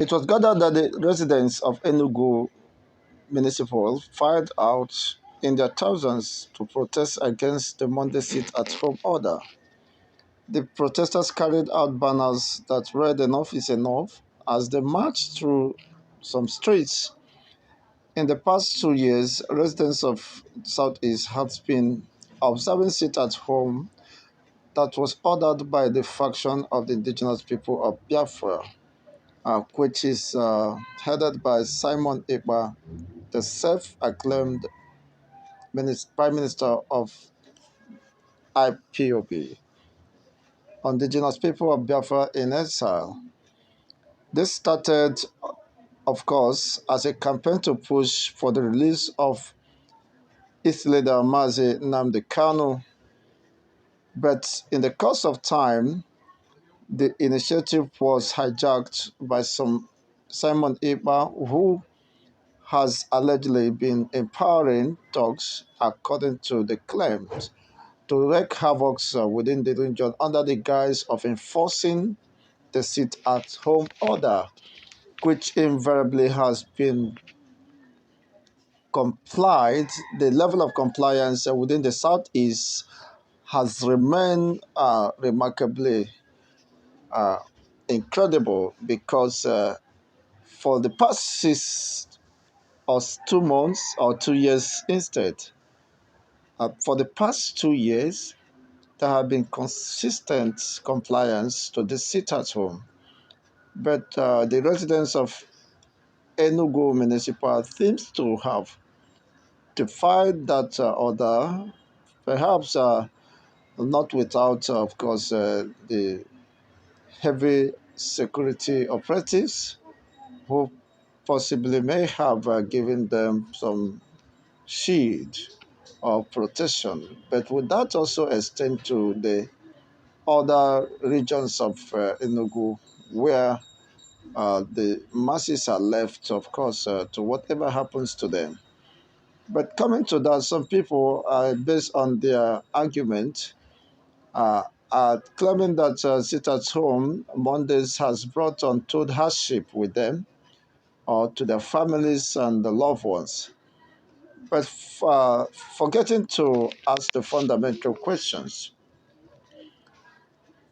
It was gathered that the residents of Enugu Municipal filed out in their thousands to protest against the Monday sit-at-home order. The protesters carried out banners that read "Enough is enough" as they marched through some streets. In the past 2 years, residents of Southeast had been observing sit-at-home that was ordered by the faction of the indigenous people of Biafra, which is headed by Simon Ekpa, the self-acclaimed Prime Minister of IPOB, indigenous people of Biafra in exile. This started, of course, as a campaign to push for the release of its leader Mazi Nnamdi Kanu, but in the course of time, the initiative was hijacked by some Simon Ekpa, who has allegedly been empowering thugs, according to the claims, to wreak havoc within the region under the guise of enforcing the sit-at-home order, which invariably has been complied. The level of compliance within the Southeast has remained remarkably uh, incredible because for the past 2 months or 2 years instead, for the past 2 years, there have been consistent compliance to the sit-at-home. But the residents of Enugu Municipal seems to have defied that order, perhaps not without, of course, the heavy security operatives who possibly may have given them some shield or protection. But would that also extend to the other regions of Enugu where the masses are left, of course, to whatever happens to them? But coming to that, some people, based on their argument, uh, are claiming that sit at home Mondays has brought untold hardship with them or to their families and the loved ones. But forgetting to ask the fundamental questions,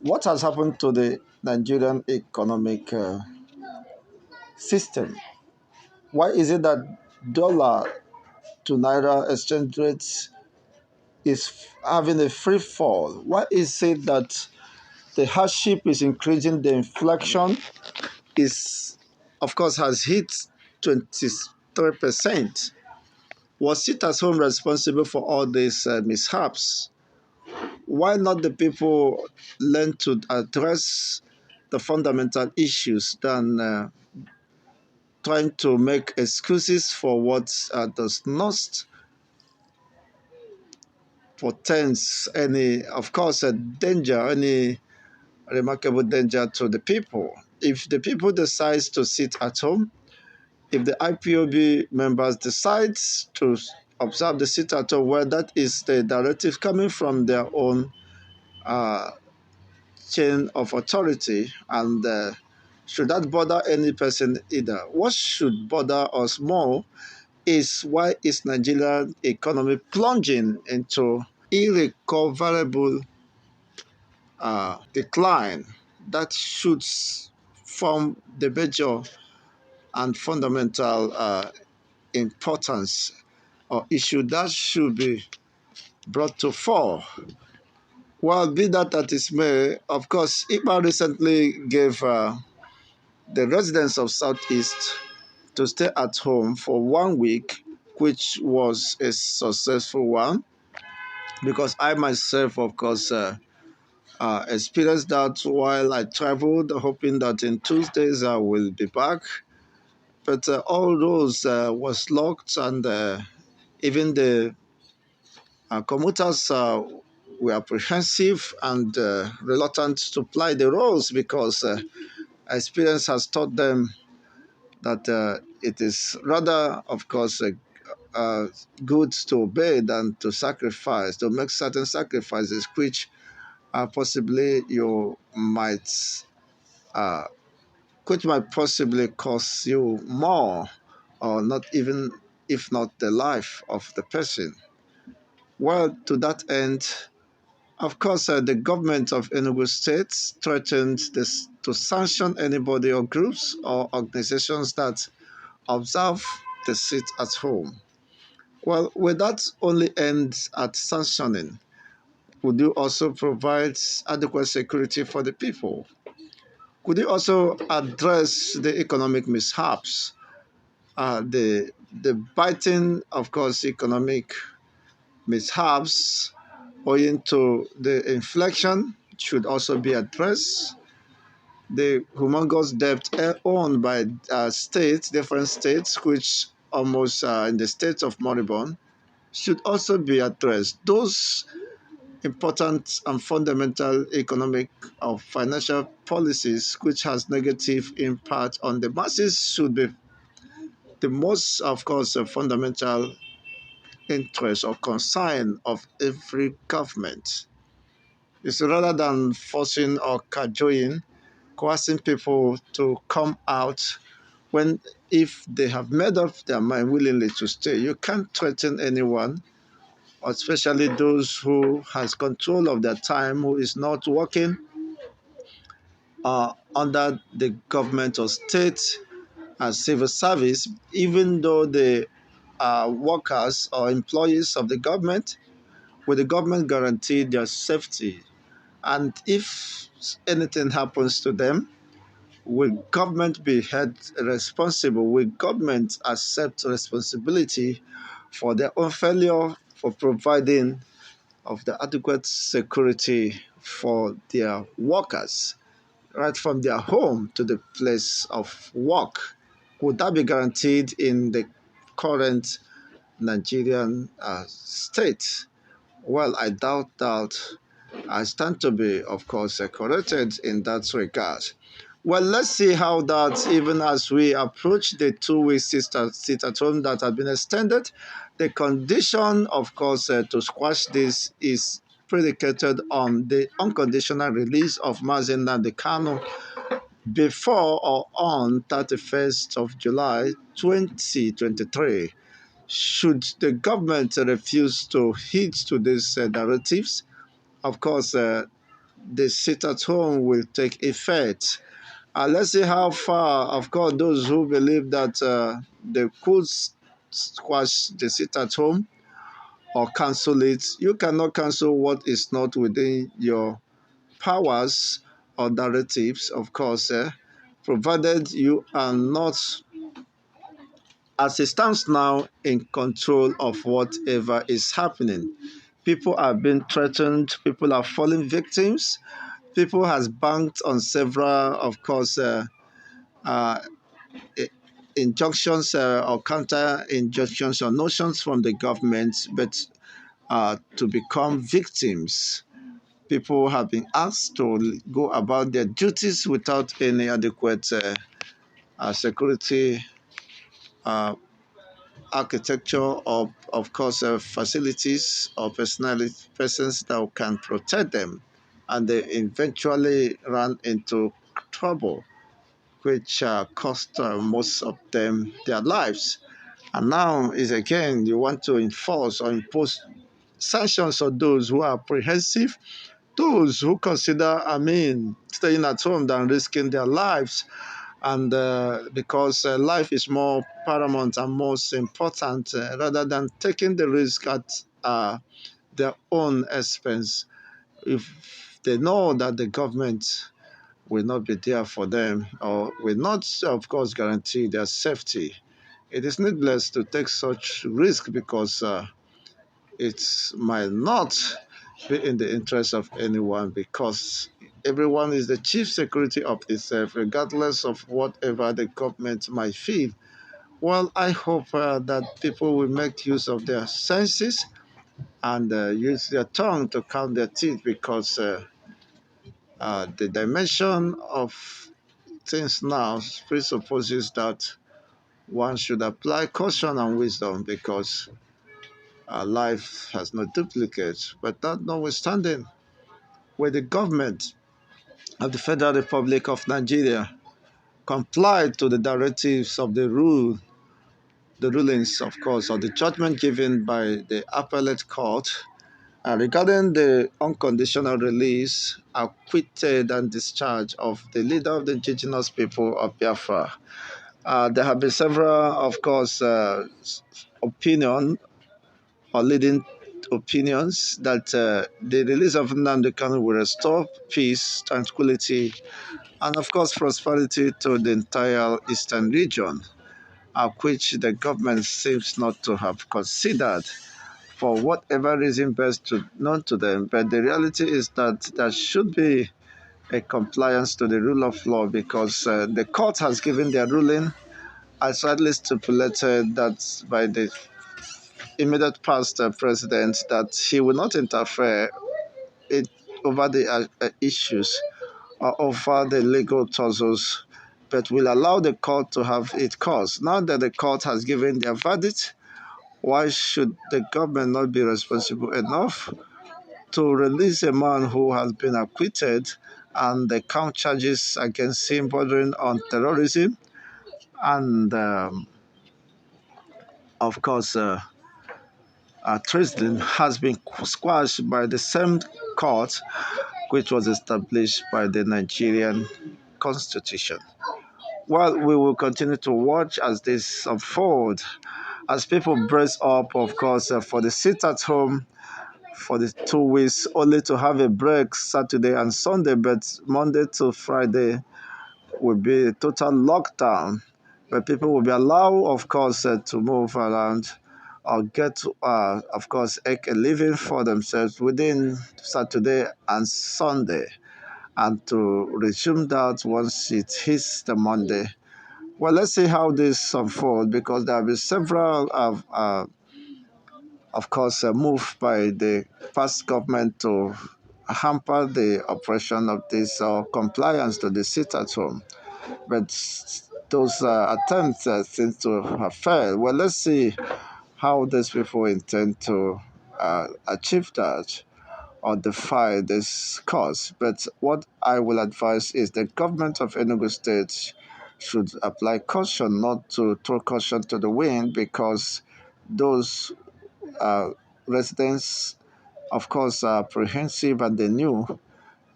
what has happened to the Nigerian economic system? Why is it that dollar to naira exchange rates is having a free fall? Why is it that the hardship is increasing, the inflation is, of course, has hit 23%? Was it at home responsible for all these mishaps? Why not the people learn to address the fundamental issues than trying to make excuses for what does not portends any, of course, a danger, any remarkable danger to the people? If the people decide to sit at home, if the IPOB members decide to observe the sit at home, where that is the directive coming from their own uh, chain of authority, and should that bother any person either? What should bother us more is why is Nigerian economy plunging into irrecoverable decline that should form the major and fundamental importance or issue that should be brought to fore. Well, be that as it may, of course, IPA recently gave the residents of Southeast to stay at home for 1 week, which was a successful one because I myself, of course, experienced that while I traveled, hoping that in Tuesdays I will be back. But all those was locked, and even the commuters were apprehensive and reluctant to ply the roads because experience has taught them that it is rather, of course, good to obey than to sacrifice, to make certain sacrifices, which possibly you might uh, which might possibly cost you more, or not even, if not the life of the person. Well, to that end, of course, the government of Enugu State threatened this, to sanction anybody or groups or organizations that observe the sit at home. Well, will that only end at sanctioning? Would you also provide adequate security for the people? Could you also address the economic mishaps? The biting, of course, economic mishaps owing to the inflation should also be addressed. The humongous debt owned by states, different states, which almost in the state of Moribond, should also be addressed. Those important and fundamental economic or financial policies which has negative impact on the masses should be the most, of course, fundamental interest or concern of every government. It's rather than forcing or cajoling, coercing people to come out when, if they have made up their mind willingly to stay. You can't threaten anyone, especially those who has control of their time, who is not working under the government or state as civil service, even though they are workers or employees of the government, will the government guarantee their safety? And if anything happens to them, will government be held responsible? Will government accept responsibility for their own failure for providing of the adequate security for their workers, right from their home to the place of work? Would that be guaranteed in the current Nigerian state? Well, I doubt that. I stand to be, of course, corrected in that regard. Well, let's see how that, even as we approach the 2 week sit at home that has been extended, the condition, of course, to squash this is predicated on the unconditional release of Mazen Nnamdi Kanu before or on 31st of July 2023. Should the government refuse to heed to these directives, of course, the sit at home will take effect. Let's see how far, of course, those who believe that they could squash the sit at home or cancel it. You cannot cancel what is not within your powers or directives, of course, provided you are not, as it stands now, in control of whatever is happening. People are being threatened, people are falling victims, people has banked on several, of course, uh, injunctions or counter injunctions or notions from the government, but to become victims. People have been asked to go about their duties without any adequate security uh, architecture or, of course, facilities or persons that can protect them. And they eventually run into trouble, which cost most of them their lives. And now is again, you want to enforce or impose sanctions on those who are apprehensive, those who consider, staying at home than risking their lives. And because life is more paramount and most important, rather than taking the risk at their own expense, if they know that the government will not be there for them or will not, of course, guarantee their safety, it is needless to take such risk because it might not be in the interest of anyone, because everyone is the chief security of itself, regardless of whatever the government might feel. Well, I hope that people will make use of their senses and use their tongue to count their teeth, because the dimension of things now presupposes that one should apply caution and wisdom, because life has no duplicate. But that notwithstanding, with the government of the Federal Republic of Nigeria comply to the directives of the rulings, of course, or the judgment given by the appellate court regarding the unconditional release, acquitted, and discharge of the leader of the indigenous people of Biafra. There have been several, of course, opinion or leading opinions that the release of Nnamdi Kanu will restore peace, tranquility, and of course prosperity to the entire eastern region, which the government seems not to have considered for whatever reason best known to them. But the reality is that there should be a compliance to the rule of law because the court has given their ruling as rightly stipulated that by the immediate past president that he will not interfere it, over the issues or over the legal tussles, but will allow the court to have its course. Now that the court has given their verdict, why should the government not be responsible enough to release a man who has been acquitted and the count charges against him bordering on terrorism and, of course, treason has been squashed by the same court which was established by the Nigerian constitution. Well, we will continue to watch as this unfold, as people brace up, of course, for the sit at home for the 2 weeks, only to have a break Saturday and Sunday, but Monday to Friday will be a total lockdown, where people will be allowed, of course, to move around or get, of course, make a living for themselves within Saturday and Sunday, and to resume that once it hits the Monday. Well, let's see how this unfolds because there have been several of course, move by the past government to hamper the operation of this compliance to the sit at home. But those attempts seem to have failed. Well, let's see how these people intend to achieve that or defy this cause. But what I will advise is the government of Enugu State should apply caution, not to throw caution to the wind, because those uh, residents, of course, are apprehensive and they knew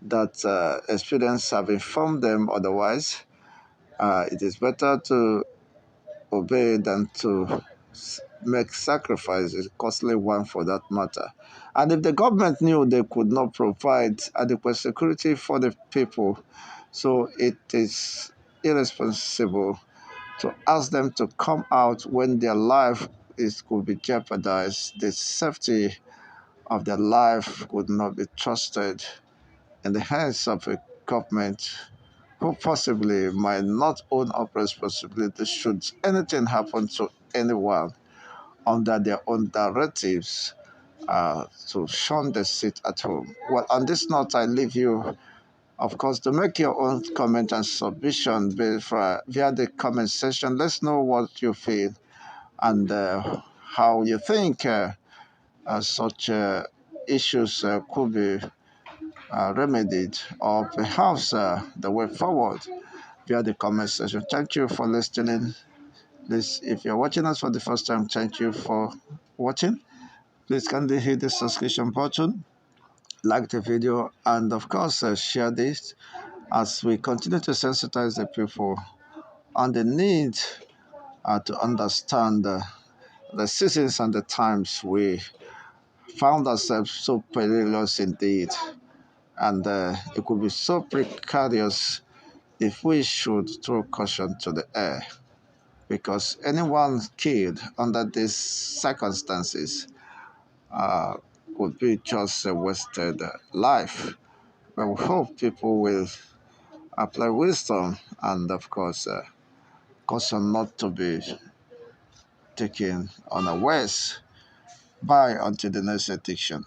that experience have informed them otherwise. It is better to obey than to make sacrifices, costly one for that matter. And if the government knew they could not provide adequate security for the people, so it is irresponsible to ask them to come out when their life is could be jeopardized. The safety of their life could not be trusted in the hands of a government who possibly might not own up responsibility should anything happen to anyone under their own directives to shun the seat at home. Well, on this note, I leave you, of course, to make your own comment and submission via the comment section. Let's know what you feel and how you think such issues could be remedied or perhaps the way forward via the comment section. Thank you for listening. Please, if you're watching us for the first time, thank you for watching. Please kindly hit the subscription button, like the video, and of course, share this as we continue to sensitize the people on the need to understand the seasons and the times we found ourselves so perilous indeed. And it could be so precarious if we should throw caution to the air. Because anyone killed under these circumstances uh, could be just a wasted life. But we hope people will apply wisdom and, of course, caution not to be taken unawares by until the next edition.